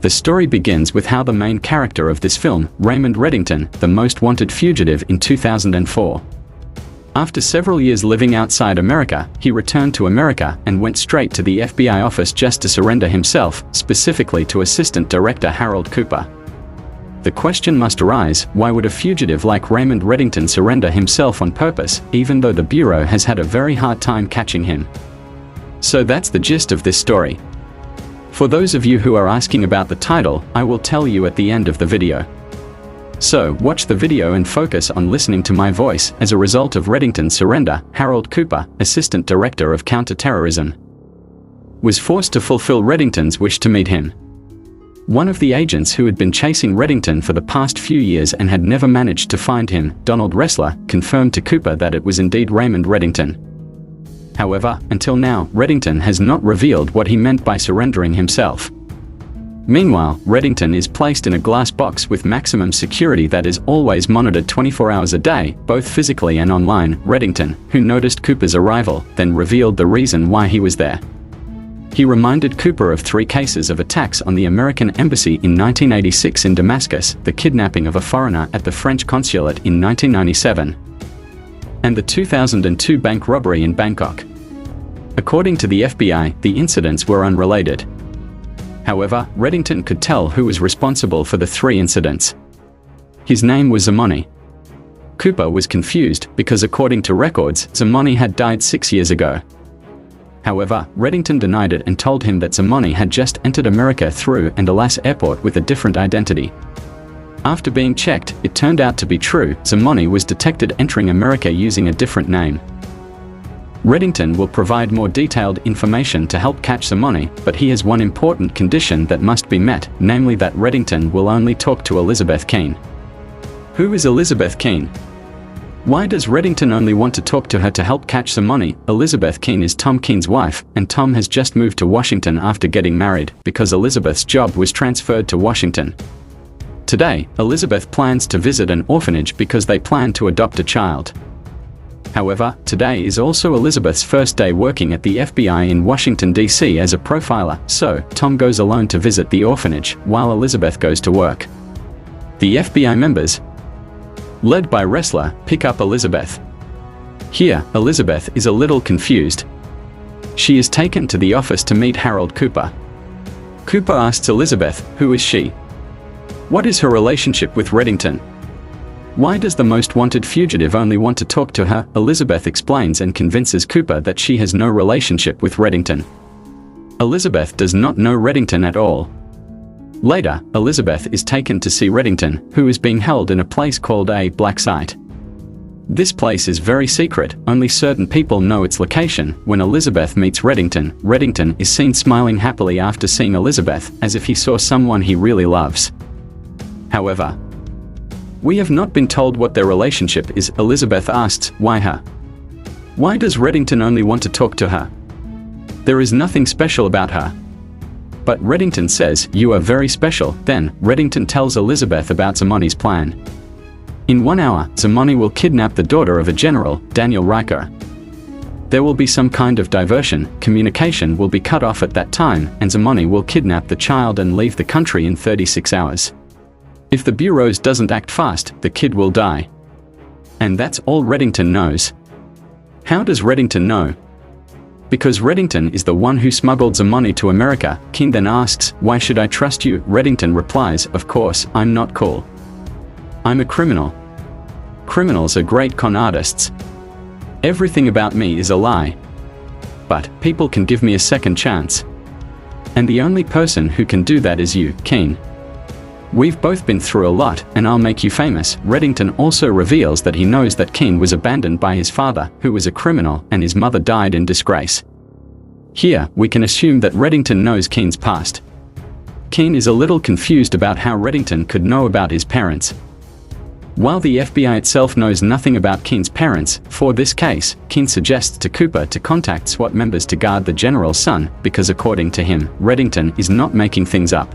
The story begins with how the main character of this film, Raymond Reddington, the most wanted fugitive in 2004. After several years living outside America, he returned to America and went straight to the FBI office just to surrender himself, specifically to Assistant Director Harold Cooper. The question must arise, why would a fugitive like Raymond Reddington surrender himself on purpose, even though the Bureau has had a very hard time catching him? So that's the gist of this story. For those of you who are asking about the title, I will tell you at the end of the video. So, watch the video and focus on listening to my voice. As a result of Reddington's surrender, Harold Cooper, Assistant Director of Counterterrorism, was forced to fulfill Reddington's wish to meet him. One of the agents who had been chasing Reddington for the past few years and had never managed to find him, Donald Ressler, confirmed to Cooper that it was indeed Raymond Reddington. However, until now, Reddington has not revealed what he meant by surrendering himself. Meanwhile, Reddington is placed in a glass box with maximum security that is always monitored 24 hours a day, both physically and online. Reddington, who noticed Cooper's arrival, then revealed the reason why he was there. He reminded Cooper of 3 cases of attacks on the American embassy in 1986 in Damascus, the kidnapping of a foreigner at the French consulate in 1997, and the 2002 bank robbery in Bangkok. According to the FBI, the incidents were unrelated. However, Reddington could tell who was responsible for the 3 incidents. His name was Zamani. Cooper was confused because according to records, Zamani had died 6 years ago. However, Reddington denied it and told him that Zamani had just entered America through and Dallas airport with a different identity. After being checked, it turned out to be true. Zamani was detected entering America using a different name. Reddington will provide more detailed information to help catch Zamani, but he has one important condition that must be met, namely that Reddington will only talk to Elizabeth Keene. Who is Elizabeth Keene? Why does Reddington only want to talk to her to help catch Zamani? Elizabeth Keene is Tom Keene's wife, and Tom has just moved to Washington after getting married, because Elizabeth's job was transferred to Washington. Today, Elizabeth plans to visit an orphanage because they plan to adopt a child. However, today is also Elizabeth's first day working at the FBI in Washington, D.C. as a profiler, so Tom goes alone to visit the orphanage, while Elizabeth goes to work. The FBI members, led by Ressler, pick up Elizabeth. Here, Elizabeth is a little confused. She is taken to the office to meet Harold Cooper. Cooper asks Elizabeth, who is she? What is her relationship with Reddington? Why does the most wanted fugitive only want to talk to her? Elizabeth explains and convinces Cooper that she has no relationship with Reddington. Elizabeth does not know Reddington at all. Later, Elizabeth is taken to see Reddington, who is being held in a place called a black site. This place is very secret, only certain people know its location. When Elizabeth meets Reddington, Reddington is seen smiling happily after seeing Elizabeth, as if he saw someone he really loves. However, we have not been told what their relationship is. Elizabeth asks, why her? Why does Reddington only want to talk to her? There is nothing special about her. But Reddington says, you are very special. Then, Reddington tells Elizabeth about Zamani's plan. In 1 hour, Zamani will kidnap the daughter of a general, Daniel Riker. There will be some kind of diversion, communication will be cut off at that time, and Zamani will kidnap the child and leave the country in 36 hours. If the bureaus doesn't act fast, the kid will die. And that's all Reddington knows. How does Reddington know? Because Reddington is the one who smuggled Zamani to America. Keene then asks, why should I trust you? Reddington replies, of course, I'm not cool. I'm a criminal. Criminals are great con artists. Everything about me is a lie. But people can give me a second chance. And the only person who can do that is you, Keene. We've both been through a lot, and I'll make you famous. Reddington also reveals that he knows that Keene was abandoned by his father, who was a criminal, and his mother died in disgrace. Here, we can assume that Reddington knows Keene's past. Keene is a little confused about how Reddington could know about his parents. While the FBI itself knows nothing about Keene's parents, for this case, Keene suggests to Cooper to contact SWAT members to guard the general's son, because according to him, Reddington is not making things up.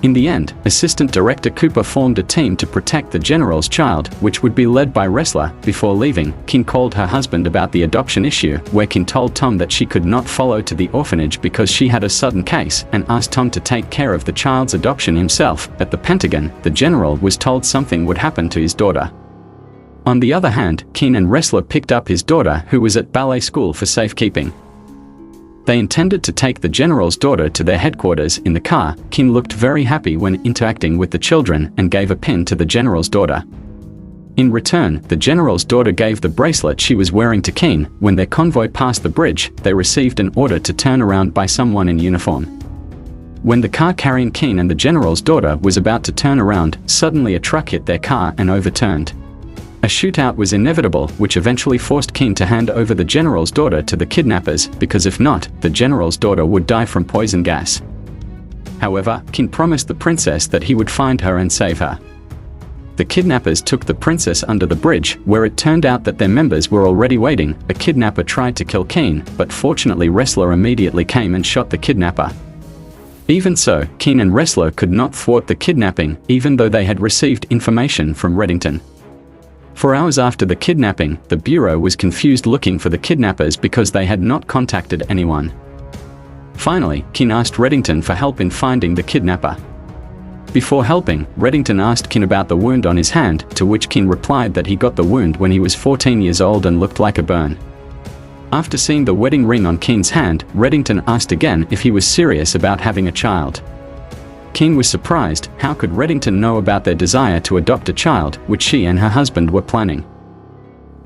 In the end, Assistant Director Cooper formed a team to protect the general's child, which would be led by Ressler. Before leaving, Kin called her husband about the adoption issue, where Kin told Tom that she could not follow to the orphanage because she had a sudden case, and asked Tom to take care of the child's adoption himself. At the Pentagon, the general was told something would happen to his daughter. On the other hand, Kin and Ressler picked up his daughter, who was at ballet school, for safekeeping. They intended to take the general's daughter to their headquarters in the car. Kin looked very happy when interacting with the children and gave a pin to the general's daughter. In return, the general's daughter gave the bracelet she was wearing to Kin. When their convoy passed the bridge, they received an order to turn around by someone in uniform. When the car carrying Kin and the general's daughter was about to turn around, suddenly a truck hit their car and overturned. A shootout was inevitable, which eventually forced Kin to hand over the general's daughter to the kidnappers, because if not, the general's daughter would die from poison gas. However, Kin promised the princess that he would find her and save her. The kidnappers took the princess under the bridge, where it turned out that their members were already waiting. A kidnapper tried to kill Kin, but fortunately Ressler immediately came and shot the kidnapper. Even so, Kin and Ressler could not thwart the kidnapping, even though they had received information from Reddington. For hours after the kidnapping, the Bureau was confused looking for the kidnappers because they had not contacted anyone. Finally, Kin asked Reddington for help in finding the kidnapper. Before helping, Reddington asked Kin about the wound on his hand, to which Kin replied that he got the wound when he was 14 years old and looked like a burn. After seeing the wedding ring on Kin's hand, Reddington asked again if he was serious about having a child. Kin was surprised. How could Reddington know about their desire to adopt a child, which she and her husband were planning?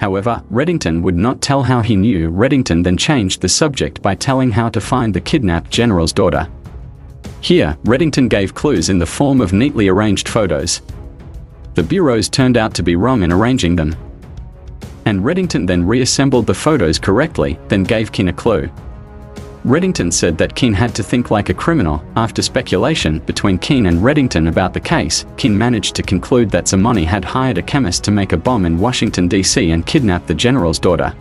However, Reddington would not tell how he knew. Reddington then changed the subject by telling how to find the kidnapped general's daughter. Here, Reddington gave clues in the form of neatly arranged photos. The bureaus turned out to be wrong in arranging them, and Reddington then reassembled the photos correctly, then gave Kin a clue. Reddington said that Kin had to think like a criminal. After speculation between Kin and Reddington about the case, Kin managed to conclude that Zamani had hired a chemist to make a bomb in Washington, D.C. and kidnap the general's daughter.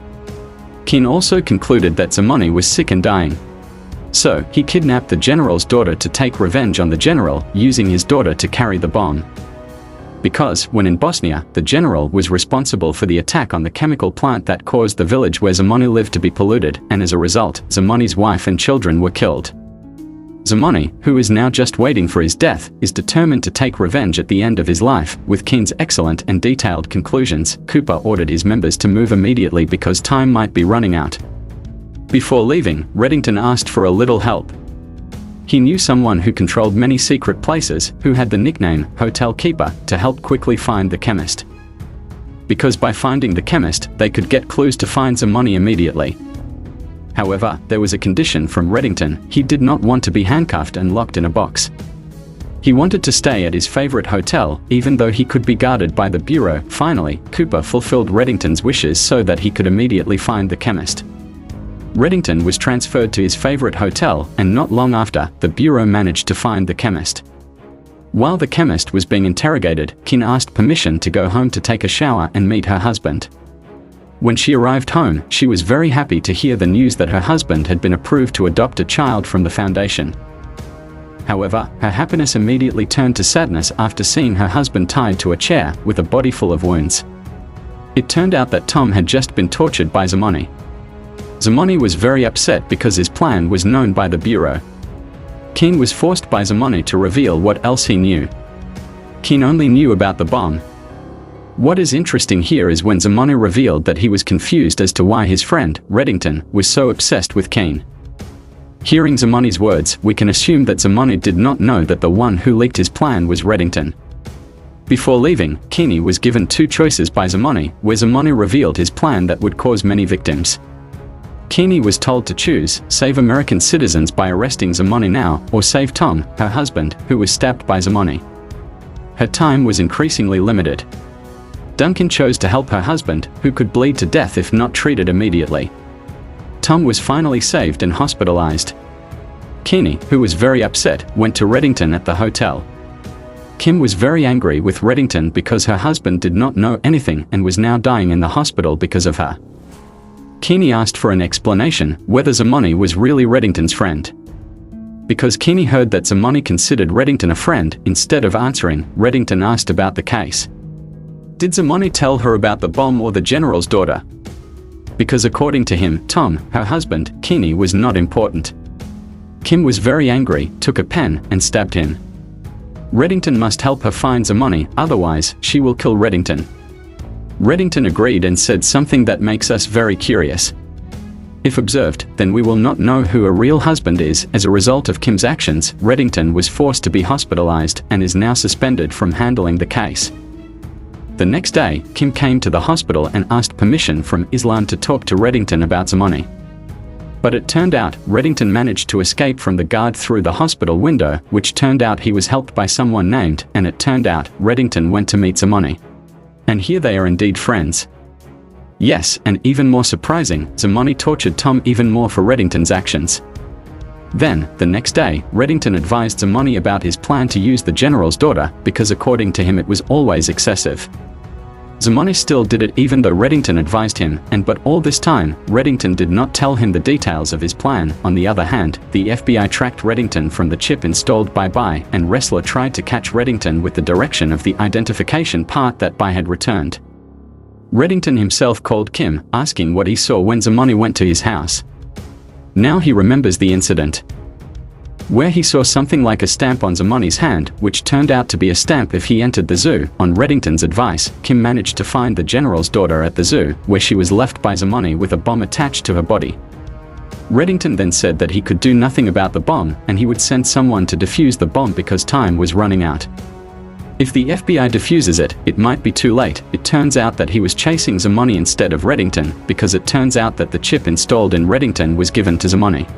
Kin also concluded that Zamani was sick and dying. So, he kidnapped the general's daughter to take revenge on the general, using his daughter to carry the bomb. Because, when in Bosnia, the general was responsible for the attack on the chemical plant that caused the village where Zamani lived to be polluted, and as a result, Zamani's wife and children were killed. Zamani, who is now just waiting for his death, is determined to take revenge at the end of his life. With Kin's excellent and detailed conclusions, Cooper ordered his members to move immediately because time might be running out. Before leaving, Reddington asked for a little help. He knew someone who controlled many secret places, who had the nickname Hotel Keeper, to help quickly find the chemist. Because by finding the chemist, they could get clues to find Zamani immediately. However, there was a condition from Reddington. He did not want to be handcuffed and locked in a box. He wanted to stay at his favorite hotel, even though he could be guarded by the Bureau. Finally, Cooper fulfilled Reddington's wishes so that he could immediately find the chemist. Reddington was transferred to his favorite hotel, and not long after, the Bureau managed to find the chemist. While the chemist was being interrogated, Kin asked permission to go home to take a shower and meet her husband. When she arrived home, she was very happy to hear the news that her husband had been approved to adopt a child from the foundation. However, her happiness immediately turned to sadness after seeing her husband tied to a chair, with a body full of wounds. It turned out that Tom had just been tortured by Zamani. Zamani was very upset because his plan was known by the Bureau. Kin was forced by Zamani to reveal what else he knew. Kin only knew about the bomb. What is interesting here is when Zamani revealed that he was confused as to why his friend, Reddington, was so obsessed with Kin. Hearing Zamani's words, we can assume that Zamani did not know that the one who leaked his plan was Reddington. Before leaving, Kini was given two choices by Zamani, where Zamani revealed his plan that would cause many victims. Kini was told to choose, save American citizens by arresting Zamani now, or save Tom, her husband, who was stabbed by Zamani. Her time was increasingly limited. Duncan chose to help her husband, who could bleed to death if not treated immediately. Tom was finally saved and hospitalized. Kini, who was very upset, went to Reddington at the hotel. Kim was very angry with Reddington because her husband did not know anything and was now dying in the hospital because of her. Kini asked for an explanation whether Zamani was really Reddington's friend. Because Keeney heard that Zamani considered Reddington a friend, instead of answering, Reddington asked about the case. Did Zamani tell her about the bomb or the general's daughter? Because according to him, Tom, her husband, Keeney was not important. Kim was very angry, took a pen, and stabbed him. Reddington must help her find Zamani, otherwise, she will kill Reddington. Reddington agreed and said something that makes us very curious. If observed, then we will not know who a real husband is. As a result of Kim's actions, Reddington was forced to be hospitalized and is now suspended from handling the case. The next day, Kim came to the hospital and asked permission from Islam to talk to Reddington about Zamani. But it turned out, Reddington managed to escape from the guard through the hospital window, which turned out he was helped by someone named, and it turned out, Reddington went to meet Zamani. And here they are indeed friends. Yes, and even more surprising, Zamani tortured Tom even more for Reddington's actions. Then, the next day, Reddington advised Zamani about his plan to use the general's daughter, because according to him it was always excessive. Zamani still did it even though Reddington advised him, but all this time, Reddington did not tell him the details of his plan. On the other hand, the FBI tracked Reddington from the chip installed by Bai, and Ressler tried to catch Reddington with the direction of the identification part that Bai had returned. Reddington himself called Kim, asking what he saw when Zamani went to his house. Now he remembers the incident, where he saw something like a stamp on Zamani's hand, which turned out to be a stamp if he entered the zoo. On Reddington's advice, Kim managed to find the general's daughter at the zoo, where she was left by Zamani with a bomb attached to her body. Reddington then said that he could do nothing about the bomb, and he would send someone to defuse the bomb because time was running out. If the FBI defuses it, it might be too late. It turns out that he was chasing Zamani instead of Reddington, because it turns out that the chip installed in Reddington was given to Zamani.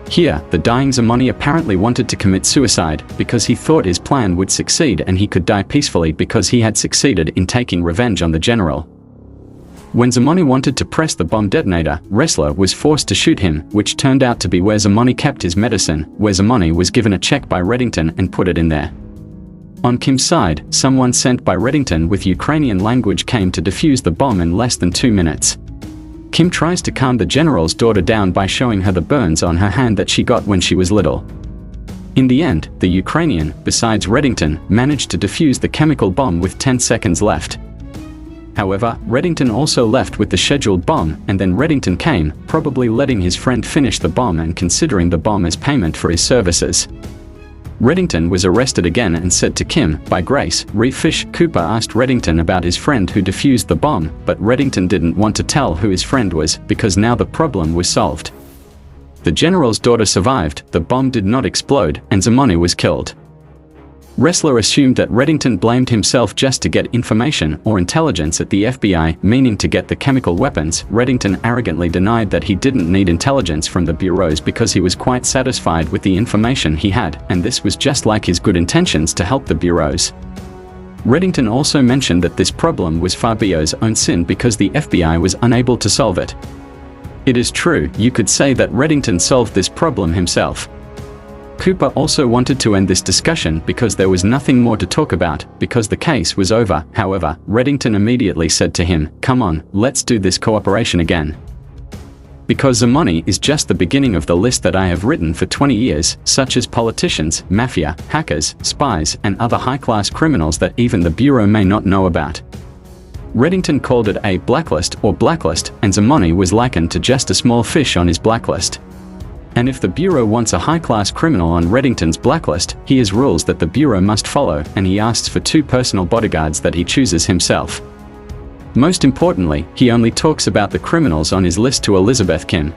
Here, the dying Zamani apparently wanted to commit suicide, because he thought his plan would succeed and he could die peacefully because he had succeeded in taking revenge on the general. When Zamani wanted to press the bomb detonator, Ressler was forced to shoot him, which turned out to be where Zamani kept his medicine, where Zamani was given a check by Reddington and put it in there. On Kim's side, someone sent by Reddington with Ukrainian language came to defuse the bomb in less than 2 minutes. Kim tries to calm the general's daughter down by showing her the burns on her hand that she got when she was little. In the end, the Ukrainian, besides Reddington, managed to defuse the chemical bomb with 10 seconds left. However, Reddington also left with the scheduled bomb, and then Reddington came, probably letting his friend finish the bomb and considering the bomb as payment for his services. Reddington was arrested again and said to Kim, by grace, Fish. Cooper asked Reddington about his friend who defused the bomb, but Reddington didn't want to tell who his friend was, because now the problem was solved. The general's daughter survived, the bomb did not explode, and Zamani was killed. Ressler assumed that Reddington blamed himself just to get information or intelligence at the FBI, meaning to get the chemical weapons. Reddington arrogantly denied that he didn't need intelligence from the bureaus because he was quite satisfied with the information he had, and this was just like his good intentions to help the bureaus. Reddington also mentioned that this problem was Fabio's own sin because the FBI was unable to solve it. It is true, you could say that Reddington solved this problem himself. Cooper also wanted to end this discussion because there was nothing more to talk about, because the case was over. However, Reddington immediately said to him, "Come on, let's do this cooperation again. Because Zamani is just the beginning of the list that I have written for 20 years, such as politicians, mafia, hackers, spies, and other high-class criminals that even the Bureau may not know about." Reddington called it a blacklist or blacklist, and Zamani was likened to just a small fish on his blacklist. And if the Bureau wants a high-class criminal on Reddington's blacklist, he has rules that the Bureau must follow, and he asks for 2 personal bodyguards that he chooses himself. Most importantly, he only talks about the criminals on his list to Elizabeth Kim.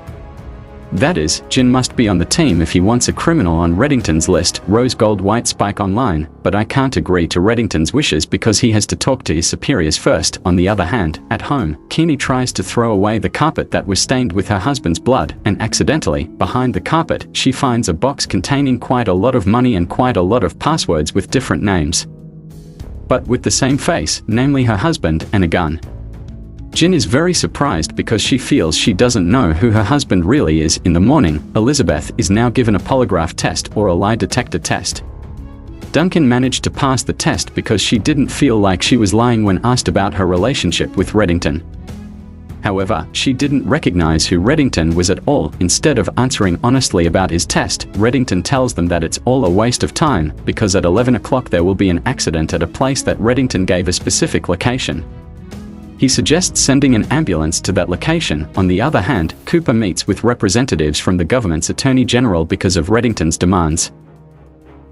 That is, Jin must be on the team if he wants a criminal on Reddington's list. Rose Gold White Spike Online, but I can't agree to Reddington's wishes because he has to talk to his superiors first. On the other hand, at home, Keeney tries to throw away the carpet that was stained with her husband's blood, and accidentally, behind the carpet, she finds a box containing quite a lot of money and quite a lot of passwords with different names, but with the same face, namely her husband, and a gun. Jin is very surprised because she feels she doesn't know who her husband really is. In the morning, Elizabeth is now given a polygraph test or a lie detector test. Duncan managed to pass the test because she didn't feel like she was lying when asked about her relationship with Reddington. However, she didn't recognize who Reddington was at all. Instead of answering honestly about his test, Reddington tells them that it's all a waste of time, because at 11 o'clock there will be an accident at a place that Reddington gave a specific location. He suggests sending an ambulance to that location. On the other hand, Cooper meets with representatives from the government's Attorney General because of Reddington's demands,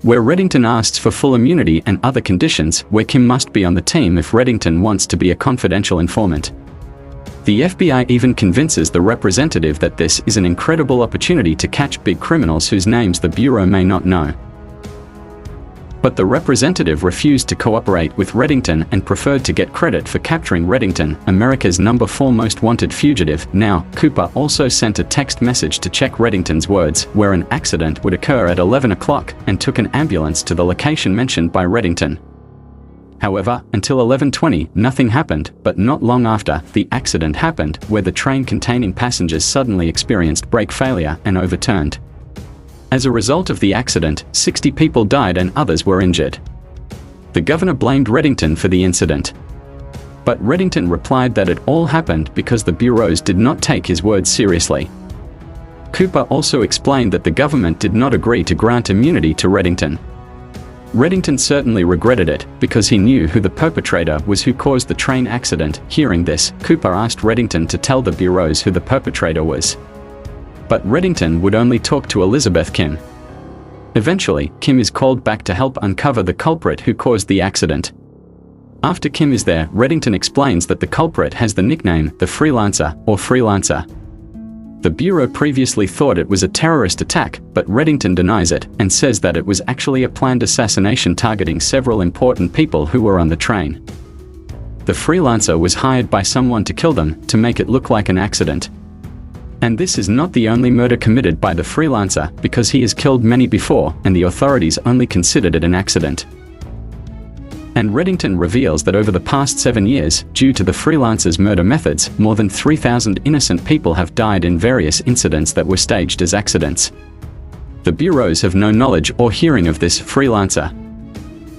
where Reddington asks for full immunity and other conditions, where Kim must be on the team if Reddington wants to be a confidential informant. The FBI even convinces the representative that this is an incredible opportunity to catch big criminals whose names the Bureau may not know. But the representative refused to cooperate with Reddington and preferred to get credit for capturing Reddington, America's number 4 most wanted fugitive. Now, Cooper also sent a text message to check Reddington's words, where an accident would occur at 11 o'clock, and took an ambulance to the location mentioned by Reddington. However, until 11:20, nothing happened, but not long after, the accident happened, where the train containing passengers suddenly experienced brake failure and overturned. As a result of the accident, 60 people died and others were injured. The governor blamed Reddington for the incident. But Reddington replied that it all happened because the bureaus did not take his words seriously. Cooper also explained that the government did not agree to grant immunity to Reddington. Reddington certainly regretted it, because he knew who the perpetrator was who caused the train accident. Hearing this, Cooper asked Reddington to tell the bureaus who the perpetrator was. But Reddington would only talk to Elizabeth Kim. Eventually, Kim is called back to help uncover the culprit who caused the accident. After Kim is there, Reddington explains that the culprit has the nickname, the Freelancer, or Freelancer. The Bureau previously thought it was a terrorist attack, but Reddington denies it, and says that it was actually a planned assassination targeting several important people who were on the train. The Freelancer was hired by someone to kill them, to make it look like an accident. And this is not the only murder committed by the Freelancer, because he has killed many before, and the authorities only considered it an accident. And Reddington reveals that over the past 7 years, due to the Freelancer's murder methods, more than 3,000 innocent people have died in various incidents that were staged as accidents. The bureaus have no knowledge or hearing of this Freelancer.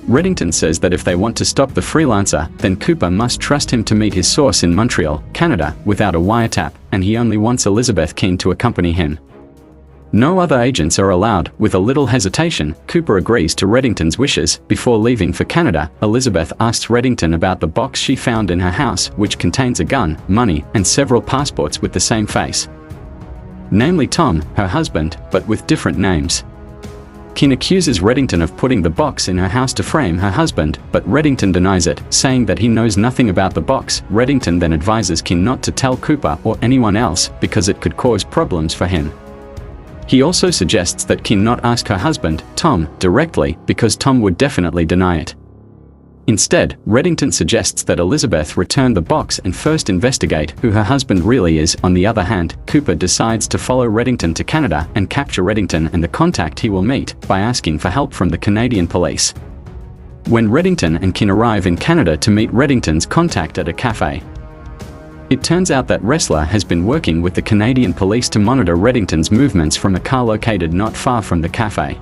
Reddington says that if they want to stop the Freelancer, then Cooper must trust him to meet his source in Montreal, Canada, without a wiretap, and he only wants Elizabeth Keene to accompany him. No other agents are allowed. With a little hesitation, Cooper agrees to Reddington's wishes. Before leaving for Canada, Elizabeth asks Reddington about the box she found in her house, which contains a gun, money, and several passports with the same face. Namely Tom, her husband, but with different names. Keene accuses Reddington of putting the box in her house to frame her husband, but Reddington denies it, saying that he knows nothing about the box. Reddington then advises Keene not to tell Cooper or anyone else, because it could cause problems for him. He also suggests that Keene not ask her husband, Tom, directly, because Tom would definitely deny it. Instead, Reddington suggests that Elizabeth return the box and first investigate who her husband really is. On the other hand, Cooper decides to follow Reddington to Canada and capture Reddington and the contact he will meet, by asking for help from the Canadian police. When Reddington and Keene arrive in Canada to meet Reddington's contact at a cafe, it turns out that Ressler has been working with the Canadian police to monitor Reddington's movements from a car located not far from the cafe.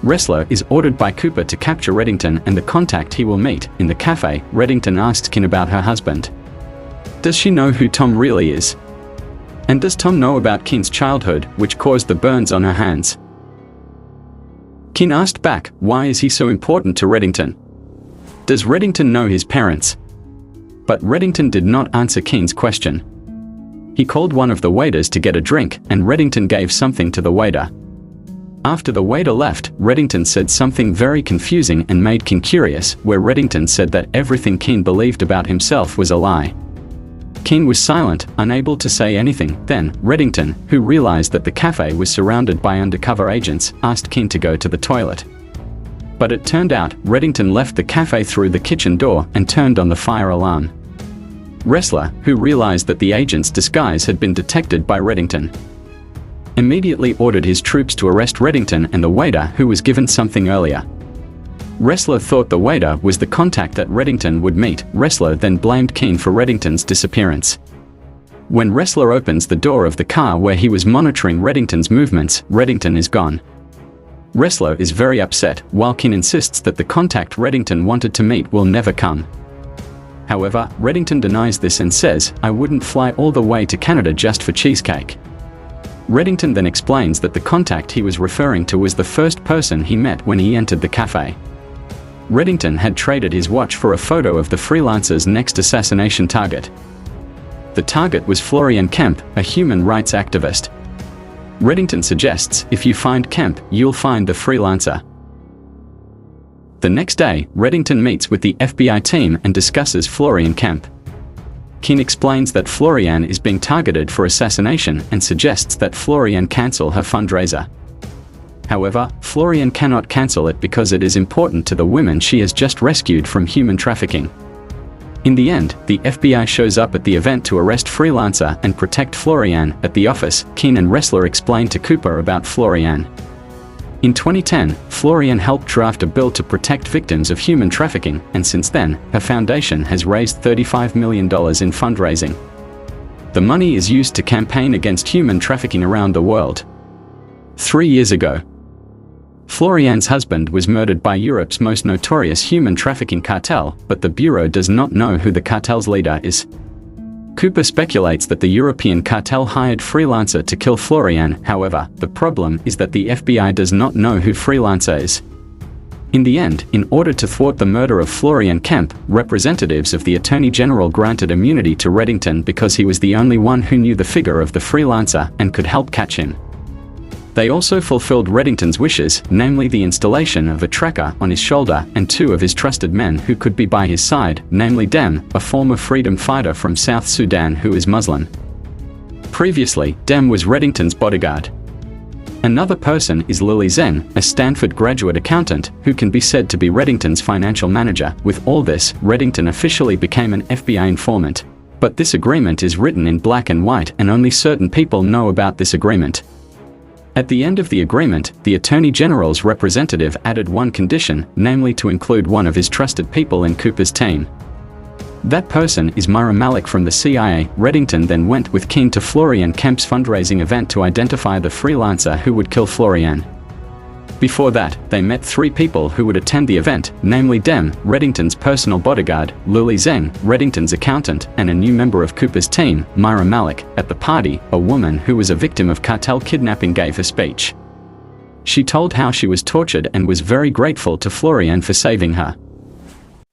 Ressler is ordered by Cooper to capture Reddington and the contact he will meet. In the cafe, Reddington asks Keene about her husband. Does she know who Tom really is? And does Tom know about Keene's childhood, which caused the burns on her hands? Keene asked back, why is he so important to Reddington? Does Reddington know his parents? But Reddington did not answer Keene's question. He called one of the waiters to get a drink, and Reddington gave something to the waiter. After the waiter left, Reddington said something very confusing and made Keene curious, where Reddington said that everything Keene believed about himself was a lie. Keene was silent, unable to say anything. Then, Reddington, who realized that the cafe was surrounded by undercover agents, asked Keene to go to the toilet. But it turned out, Reddington left the cafe through the kitchen door and turned on the fire alarm. Ressler, who realized that the agent's disguise had been detected by Reddington, immediately ordered his troops to arrest Reddington and the waiter who was given something earlier. Ressler thought the waiter was the contact that Reddington would meet. Ressler then blamed Keene for Reddington's disappearance. When Ressler opens the door of the car where he was monitoring Reddington's movements, Reddington is gone. Ressler is very upset, while Keene insists that the contact Reddington wanted to meet will never come. However, Reddington denies this and says, "I wouldn't fly all the way to Canada just for cheesecake." Reddington then explains that the contact he was referring to was the first person he met when he entered the cafe. Reddington had traded his watch for a photo of the freelancer's next assassination target. The target was Florian Kemp, a human rights activist. Reddington suggests, if you find Kemp, you'll find the freelancer. The next day, Reddington meets with the FBI team and discusses Florian Kemp. Keane explains that Florian is being targeted for assassination and suggests that Florian cancel her fundraiser. However, Florian cannot cancel it because it is important to the women she has just rescued from human trafficking. In the end, the FBI shows up at the event to arrest Freelancer and protect Florian. At the office, Keane and Ressler explain to Cooper about Florian. In 2010, Florian helped draft a bill to protect victims of human trafficking, and since then, her foundation has raised $35 million in fundraising. The money is used to campaign against human trafficking around the world. 3 years ago, Florian's husband was murdered by Europe's most notorious human trafficking cartel, but the Bureau does not know who the cartel's leader is. Cooper speculates that the European cartel hired Freelancer to kill Florian. However, the problem is that the FBI does not know who Freelancer is. In the end, in order to thwart the murder of Florian Kemp, representatives of the Attorney General granted immunity to Reddington because he was the only one who knew the figure of the Freelancer and could help catch him. They also fulfilled Reddington's wishes, namely the installation of a tracker on his shoulder and 2 of his trusted men who could be by his side, namely Dem, a former freedom fighter from South Sudan who is Muslim. Previously, Dem was Reddington's bodyguard. Another person is Lily Zeng, a Stanford graduate accountant, who can be said to be Reddington's financial manager. With all this, Reddington officially became an FBI informant. But this agreement is written in black and white, and only certain people know about this agreement. At the end of the agreement, the Attorney General's representative added one condition, namely to include one of his trusted people in Cooper's team. That person is Myra Malik from the CIA. Reddington then went with Keane to Florian Kemp's fundraising event to identify the freelancer who would kill Florian. Before that, they met 3 people who would attend the event, namely Dem, Reddington's personal bodyguard, Lily Zeng, Reddington's accountant, and a new member of Cooper's team, Myra Malik. At the party, a woman who was a victim of cartel kidnapping gave a speech. She told how she was tortured and was very grateful to Florian for saving her.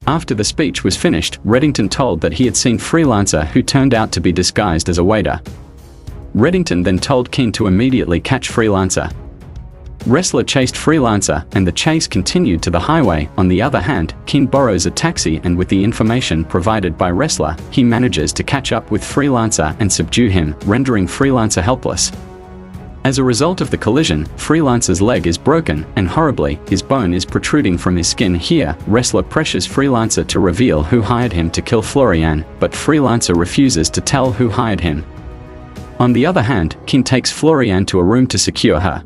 After the speech was finished, Reddington told that he had seen Freelancer, who turned out to be disguised as a waiter. Reddington then told Keane to immediately catch Freelancer. Ressler chased Freelancer, and the chase continued to the highway. On the other hand, Keane borrows a taxi, and with the information provided by Ressler, he manages to catch up with Freelancer and subdue him, rendering Freelancer helpless. As a result of the collision, Freelancer's leg is broken, and horribly, his bone is protruding from his skin. Here, Ressler pressures Freelancer to reveal who hired him to kill Florian, but Freelancer refuses to tell who hired him. On the other hand, Keane takes Florian to a room to secure her.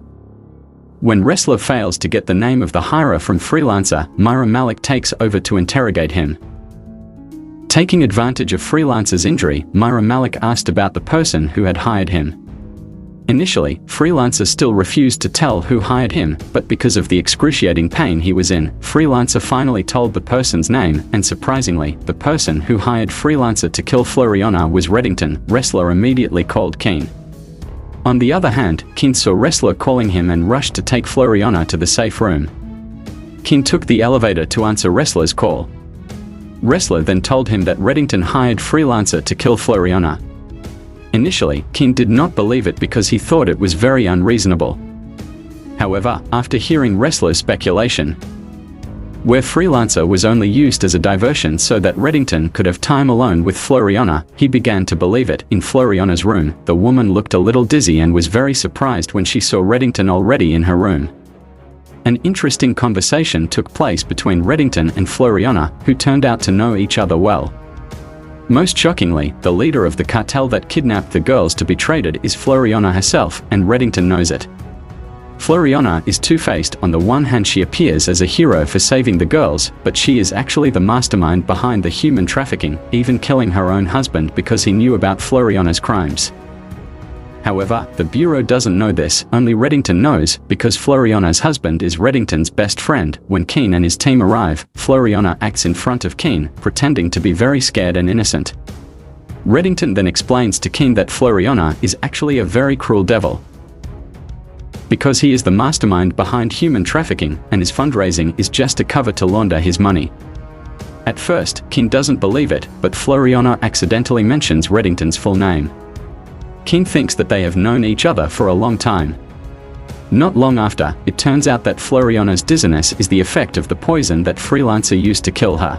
When Ressler fails to get the name of the hirer from Freelancer, Myra Malik takes over to interrogate him. Taking advantage of Freelancer's injury, Myra Malik asked about the person who had hired him. Initially, Freelancer still refused to tell who hired him, but because of the excruciating pain he was in, Freelancer finally told the person's name, and surprisingly, the person who hired Freelancer to kill Floriana was Reddington. Ressler immediately called Keane. On the other hand, Keane saw Ressler calling him and rushed to take Floriana to the safe room. Keane took the elevator to answer Ressler's call. Ressler then told him that Reddington hired Freelancer to kill Floriana. Initially, Keane did not believe it because he thought it was very unreasonable. However, after hearing Ressler's speculation, where Freelancer was only used as a diversion so that Reddington could have time alone with Floriana, he began to believe it. In Floriana's room, the woman looked a little dizzy and was very surprised when she saw Reddington already in her room. An interesting conversation took place between Reddington and Floriana, who turned out to know each other well. Most shockingly, the leader of the cartel that kidnapped the girls to be traded is Floriana herself, and Reddington knows it. Floriana is two-faced. On the one hand, she appears as a hero for saving the girls, but she is actually the mastermind behind the human trafficking, even killing her own husband because he knew about Floriana's crimes. However, the Bureau doesn't know this, only Reddington knows, because Floriana's husband is Reddington's best friend. When Keane and his team arrive, Floriana acts in front of Keane, pretending to be very scared and innocent. Reddington then explains to Keane that Floriana is actually a very cruel devil, because he is the mastermind behind human trafficking, and his fundraising is just a cover to launder his money. At first, Keane doesn't believe it, but Floriana accidentally mentions Reddington's full name. Keane thinks that they have known each other for a long time. Not long after, it turns out that Floriana's dizziness is the effect of the poison that Freelancer used to kill her.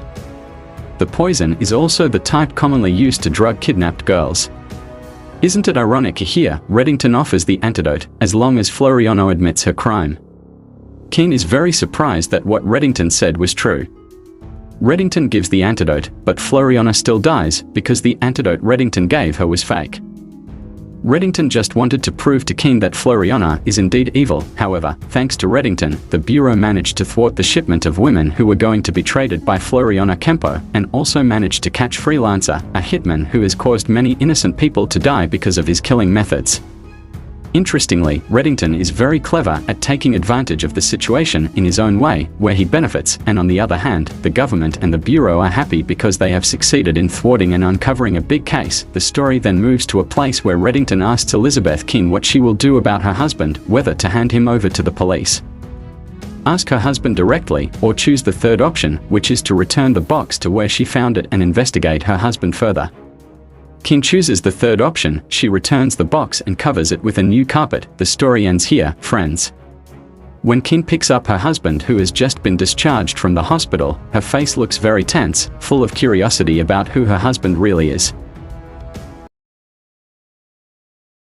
The poison is also the type commonly used to drug kidnapped girls. Isn't it ironic here? Reddington offers the antidote, as long as Floriana admits her crime. Keane is very surprised that what Reddington said was true. Reddington gives the antidote, but Floriana still dies, because the antidote Reddington gave her was fake. Reddington just wanted to prove to Keane that Floriana is indeed evil. However, thanks to Reddington, the Bureau managed to thwart the shipment of women who were going to be traded by Floriana Kempo, and also managed to catch Freelancer, a hitman who has caused many innocent people to die because of his killing methods. Interestingly, Reddington is very clever at taking advantage of the situation in his own way, where he benefits, and on the other hand, the government and the Bureau are happy because they have succeeded in thwarting and uncovering a big case. The story then moves to a place where Reddington asks Elizabeth Keane what she will do about her husband, whether to hand him over to the police, ask her husband directly, or choose the third option, which is to return the box to where she found it and investigate her husband further. Keane chooses the third option. She returns the box and covers it with a new carpet. The story ends here, friends. When Keane picks up her husband, who has just been discharged from the hospital, her face looks very tense, full of curiosity about who her husband really is.